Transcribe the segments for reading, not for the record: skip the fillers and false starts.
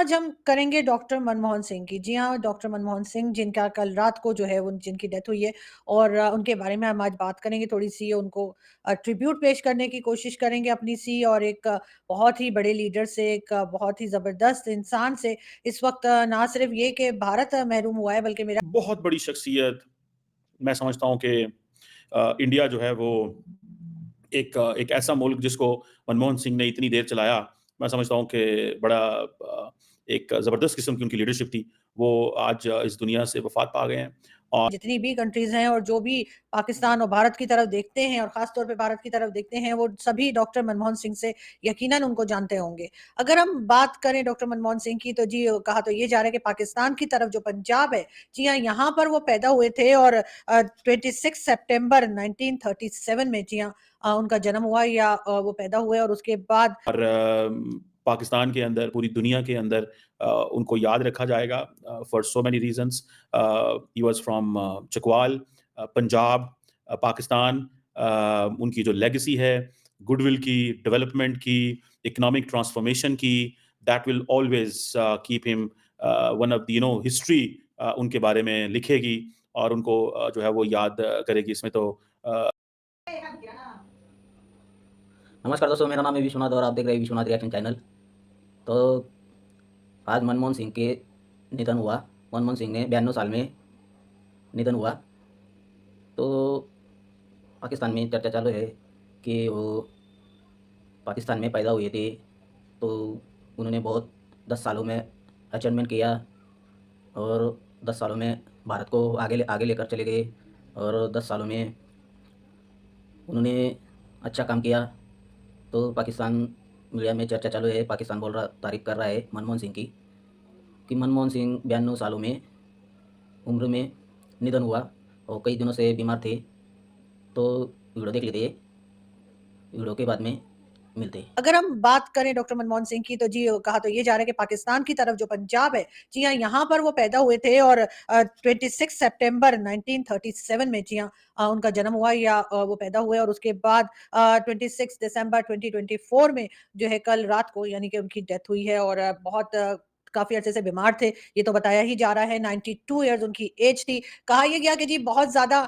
आज हम करेंगे डॉक्टर मनमोहन सिंह की। जी हाँ, डॉक्टर मनमोहन सिंह जिनका कल रात को जो है वो जिनकी डेथ हुई है और उनके बारे में हम आज बात करेंगे थोड़ी-सी उनको ट्रिब्यूट पेश करने की कोशिश करेंगे अपनी-सी और एक बहुत ही बड़े लीडर से, एक बहुत ही ज़बरदस्त इंसान से इस वक़्त ना सिर्फ़ ये कि भारत महरूम हुआ है बल्कि मेरा बहुत बड़ी शख्सियत मैं समझता हूँ कि इंडिया जो है वो एक ऐसा मुल्क जिसको मनमोहन सिंह ने इतनी देर चलाया, मैं समझता हूँ कि बड़ा एक ज़बरदस्त किस्म की उनकी लीडरशिप थी। वो आज इस दुनिया से वफ़ात पा गए हैं और जितनी भी कंट्रीज़ हैं और जो भी पाकिस्तान और भारत की तरफ देखते हैं और ख़ास तौर पे भारत की तरफ देखते हैं, वो सभी डॉक्टर मनमोहन सिंह से यकीनन उनको जानते होंगे। अगर हम बात करें डॉक्टर मनमोहन सिंह की तो जी कहा तो ये जा रहा है कि पाकिस्तान की तरफ जो पंजाब है, जी हाँ, यहाँ पर वो पैदा हुए थे और 26 सितंबर 1937 में जी हाँ उनका जन्म हुआ या वो पैदा हुए और उसके बाद पाकिस्तान के अंदर, पूरी दुनिया के अंदर उनको याद रखा जाएगा for so many reasons. He was from Chakwal, Punjab, Pakistan. उनकी जो लेगेसी है, गुडविल की, डेवलपमेंट की, इकोनॉमिक ट्रांसफॉर्मेशन की, that will always keep him one of the history उनके बारे में लिखेगी और उनको जो है वो याद करेगी। इसमें तो अ नमस्कार दोस्तों, मेरा नाम है विश्वनाथ और आप देख रहे हैं विश्वनाथ रिएक्शन चैनल। तो आज मनमोहन सिंह के निधन हुआ। मनमोहन सिंह ने 92 साल में निधन हुआ। तो पाकिस्तान में चर्चा चालू है कि वो पाकिस्तान में पैदा हुए थे, तो उन्होंने बहुत 10 सालों में अचीवमेंट किया और 10 सालों में भारत को आगे लेकर चले गए और 10 सालों में उन्होंने अच्छा काम किया। तो पाकिस्तान मीडिया में चर्चा चालू है, पाकिस्तान बोल रहा, तारीफ़ कर रहा है मनमोहन सिंह की, कि मनमोहन सिंह 92 सालों में उम्र में निधन हुआ और कई दिनों से बीमार थे। तो वीडियो देख लेते हैं, वीडियो के बाद में मिलते हैं। अगर हम बात करें डॉक्टर मनमोहन सिंह की तो जी कहा तो ये जा रहा है कि पाकिस्तान की तरफ जो पंजाब है, जी हाँ, यहाँ पर वो पैदा हुए थे और 26 सितंबर 1937 में जी हाँ उनका जन्म हुआ या वो पैदा हुए और उसके बाद 26 दिसंबर 2024 में जो है कल रात को यानी कि उनकी डेथ हुई है और बहुत काफ़ी अरसे से बीमार थे, ये तो बताया ही जा रहा है। 92 इयर्स उनकी एज थी। कहा ये गया कि जी बहुत ज़्यादा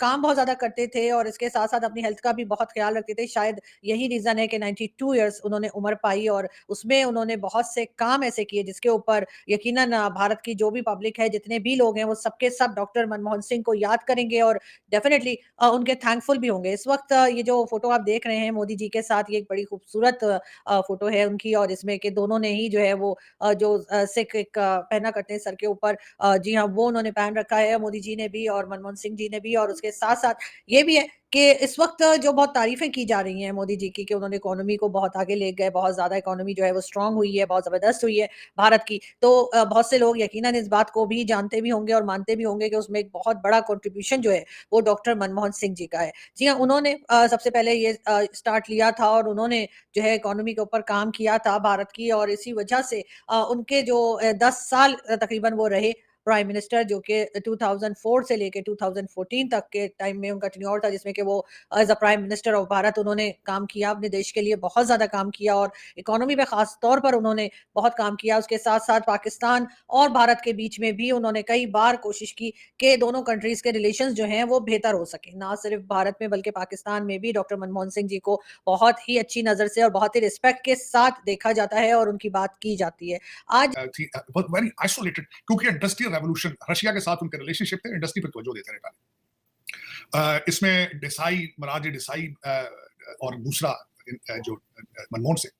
काम बहुत ज़्यादा करते थे और इसके साथ-साथ अपनी हेल्थ का भी बहुत ख़्याल रखते थे। शायद यही रीज़न है कि 92 इयर्स उन्होंने उम्र पाई और उसमें उन्होंने बहुत से काम ऐसे किए जिसके ऊपर यकीनन भारत की जो भी पब्लिक है, जितने भी लोग हैं, वो सबके सब डॉक्टर मनमोहन सिंह को याद करेंगे और डेफ़िनिटली उनके थैंकफुल भी होंगे। इस वक़्त ये जो फ़ोटो आप देख रहे हैं मोदी जी के साथ, ये एक बड़ी खूबसूरत फ़ोटो है उनकी और इसमें कि दोनों ने ही जो है वो जो सिख एक पहना करते हैं सर के ऊपर जी हाँ, वो उन्होंने पहन रखा है मोदी जी ने भी और मनमोहन सिंह जी ने भी और उसके साथ-साथ ये भी है कि इस वक़्त जो बहुत तारीफ़ें की जा रही हैं मोदी जी की कि उन्होंने इकोनॉमी को बहुत आगे ले गए, बहुत ज़्यादा इकोनॉमी जो है वो स्ट्रॉन्ग हुई है, बहुत ज़बरदस्त हुई है भारत की। तो बहुत से लोग यकीनन इस बात को भी जानते भी होंगे और मानते भी होंगे कि उसमें एक बहुत बड़ा कंट्रीब्यूशन जो है वो डॉक्टर मनमोहन सिंह जी का है। जी हाँ, उन्होंने सबसे पहले ये स्टार्ट लिया था और उन्होंने जो है इकोनॉमी के ऊपर काम किया था भारत की और इसी वजह से उनके जो 10 साल तकरीबन वो रहे प्राइम मिनिस्टर जो कि 2004 से लेके 2014 तक के टाइम में उनका टेन्योर था जिसमें कि वो as a prime minister of Bharat उन्होंने काम किया, अपने देश के लिए बहुत ज़्यादा काम किया और इकोनॉमी पे ख़ास तौर पर उन्होंने बहुत काम किया। उसके साथ-साथ पाकिस्तान और भारत के बीच में भी उन्होंने कई बार कोशिश की कि दोनों कंट्रीज़ के रिलेशंस जो हैं वो बेहतर हो सकें। ना सिर्फ़ भारत में बल्कि पाकिस्तान में भी डॉक्टर मनमोहन सिंह जी को बहुत ही अच्छी नज़र से और बहुत ही रिस्पेक्ट के साथ देखा जाता है और उनकी बात की जाती है। आज थी वेरी आइसोलेटेड क्योंकि इंडस्ट्रियल रेवोल्यूशन रशिया के साथ उनके रिलेशनशिप थे, इंडस्ट्री पे तवज्जो देते रहे। इसमें देसाई, मोरारजी देसाई और दूसरा जो Manmohan Singh,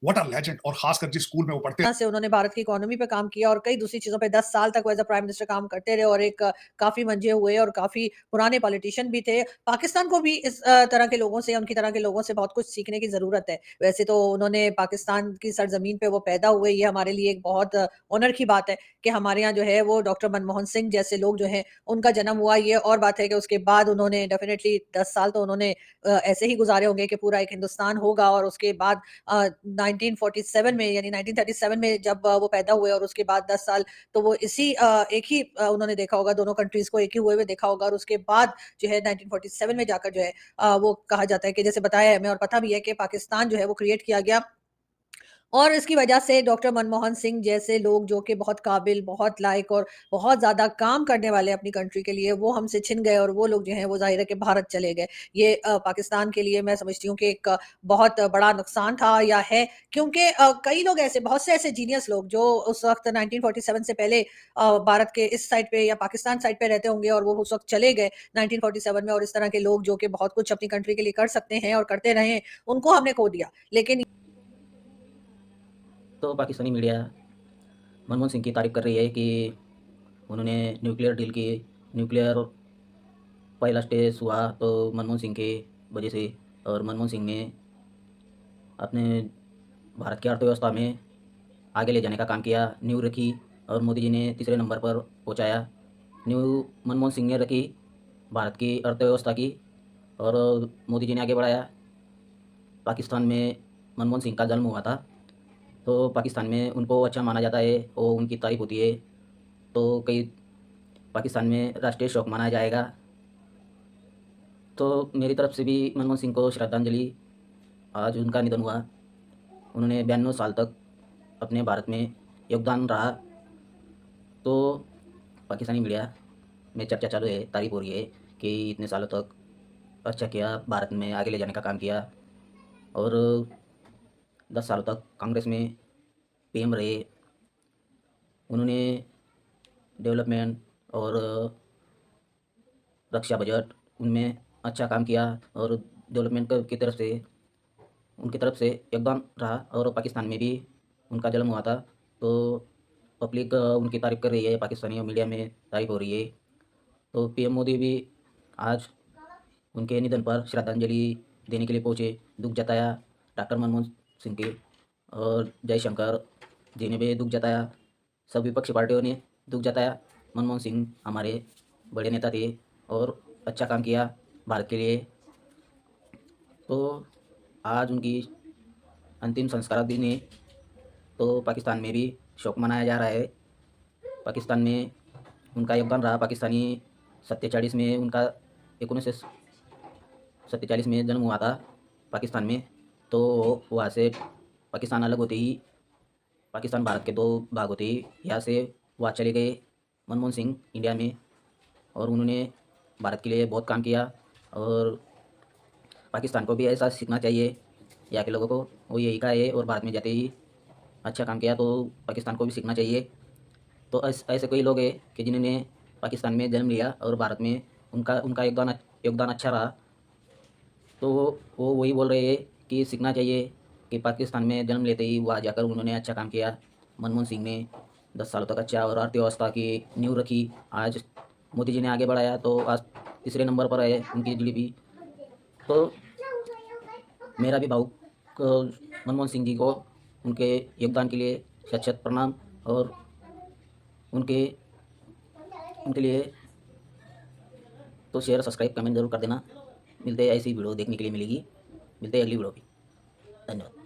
what a legend, और खासकर जिस स्कूल में वो पढ़ते से उन्होंने भारत की इकोनॉमी पे काम किया और कई दूसरी चीज़ों पे 10 साल तक वो एज़ अ प्राइम मिनिस्टर काम करते रहे और एक काफ़ी मंझे हुए और काफ़ी पुराने पॉलिटिशियन भी थे। पाकिस्तान को भी इस तरह के लोगों से, उनकी तरह के लोगों से बहुत कुछ सीखने की ज़रूरत है। वैसे तो उन्होंने पाकिस्तान की सरज़मीन पे वो पैदा हुए, ये हमारे लिए एक बहुत ऑनर की बात है कि हमारे यहाँ जो है वो डॉक्टर मनमोहन सिंह जैसे लोग जो हैं, उनका जन्म हुआ। ये और बात है कि उसके बाद उन्होंने डेफ़िनिटली 10 साल तो उन्होंने ऐसे ही गुज़ारे होंगे कि पूरा एक हिंदुस्तान होगा और उसके बाद 1947 में यानी 1937 में जब वो पैदा हुए और उसके बाद 10 साल तो वो इसी एक ही उन्होंने देखा होगा दोनों कंट्रीज़ को एक ही हुए देखा होगा और उसके बाद जो है 1947 में जाकर जो है वो कहा जाता है कि जैसे बताया है हमें और पता भी है कि पाकिस्तान जो है वो क्रिएट किया गया और इसकी वजह से डॉक्टर मनमोहन सिंह जैसे लोग जो कि बहुत काबिल, बहुत लायक और बहुत ज़्यादा काम करने वाले अपनी कंट्री के लिए, वो हमसे छिन गए और वो लोग जो हैं वो ज़ाहिर है कि भारत चले गए। ये पाकिस्तान के लिए मैं समझती हूँ कि एक बहुत बड़ा नुकसान था या है, क्योंकि कई लोग ऐसे बहुत से ऐसे जीनियस लोग जो उस वक़्त 1947 से पहले भारत के इस साइड पे या पाकिस्तान साइड पे रहते होंगे और वो उस वक़्त चले गए 1947 में, और इस तरह के लोग जो कि बहुत कुछ अपनी कंट्री के लिए कर सकते हैं और करते रहे हैं, उनको हमने खो दिया। लेकिन तो पाकिस्तानी मीडिया मनमोहन सिंह की तारीफ़ कर रही है कि उन्होंने न्यूक्लियर डील की, न्यूक्लियर पहला स्टेज हुआ तो मनमोहन सिंह की वजह से, और मनमोहन सिंह ने अपने भारत की अर्थव्यवस्था में आगे ले जाने का काम किया, नींव रखी, और मोदी जी ने तीसरे नंबर पर पहुंचाया। नींव मनमोहन सिंह ने रखी भारत की अर्थव्यवस्था की, और मोदी जी ने आगे बढ़ाया। पाकिस्तान में मनमोहन सिंह का जन्म हुआ था, तो पाकिस्तान में उनको अच्छा माना जाता है और उनकी तारीफ होती है, तो कई पाकिस्तान में राष्ट्रीय शोक मनाया जाएगा। तो मेरी तरफ से भी मनमोहन सिंह को श्रद्धांजलि। आज उनका निधन हुआ। उन्होंने 92 साल तक अपने भारत में योगदान रहा। तो पाकिस्तानी मीडिया में चर्चा चालू है, तारीफ हो रही है कि इतने सालों तक अच्छा किया, भारत में आगे ले जाने का काम किया, और 10 सालों तक कांग्रेस में पीएम रहे। उन्होंने डेवलपमेंट और रक्षा बजट उनमें अच्छा काम किया, और डेवलपमेंट की तरफ से उनकी तरफ से योगदान रहा। और पाकिस्तान में भी उनका जन्म हुआ था, तो पब्लिक उनकी तारीफ़ कर रही है, पाकिस्तानी मीडिया में तारीफ़ हो रही है। तो पीएम मोदी भी आज उनके निधन पर श्रद्धांजलि देने के लिए पहुँचे, दुख जताया डॉक्टर मनमोहन सिंह के, और जयशंकर जी ने भी दुख जताया। सब विपक्षी पार्टियों ने दुख जताया। मनमोहन सिंह हमारे बड़े नेता थे और अच्छा काम किया भारत के लिए। तो आज उनकी अंतिम संस्कार दिन है, तो पाकिस्तान में भी शोक मनाया जा रहा है। पाकिस्तान में उनका योगदान रहा। पाकिस्तानी 47 में उनका 1947 में जन्म हुआ था पाकिस्तान में। तो वहाँ से पाकिस्तान अलग होते ही, पाकिस्तान भारत के 2 भाग होते ही यहाँ से वहाँ चले गए मनमोहन सिंह इंडिया में, और उन्होंने भारत के लिए बहुत काम किया। और पाकिस्तान को भी ऐसा सीखना चाहिए, यहाँ के लोगों को। वो यही का है, और भारत में जाते ही अच्छा काम किया, तो पाकिस्तान को भी सीखना चाहिए। तो ऐसे कई लोग हैं कि जिन्होंने पाकिस्तान में जन्म लिया और भारत में उनका उनका योगदान अच्छा रहा। तो वो वही बोल रहे हैं कि सीखना चाहिए कि पाकिस्तान में जन्म लेते ही वहाँ जाकर उन्होंने अच्छा काम किया। मनमोहन सिंह ने 10 सालों तक अच्छा और अर्थव्यवस्था की नींव रखी। आज मोदी जी ने आगे बढ़ाया, तो आज तीसरे नंबर पर है उनकी जीडीपी। तो मेरा भी भावुक मनमोहन सिंह जी को उनके योगदान के लिए शत-शत प्रणाम, और उनके उनके लिए तो शेयर, सब्सक्राइब, कमेंट ज़रूर कर देना। मिलते हैं, ऐसी वीडियो देखने के लिए मिलेगी। मिलते हैं अगली वीडियो में। धन्यवाद।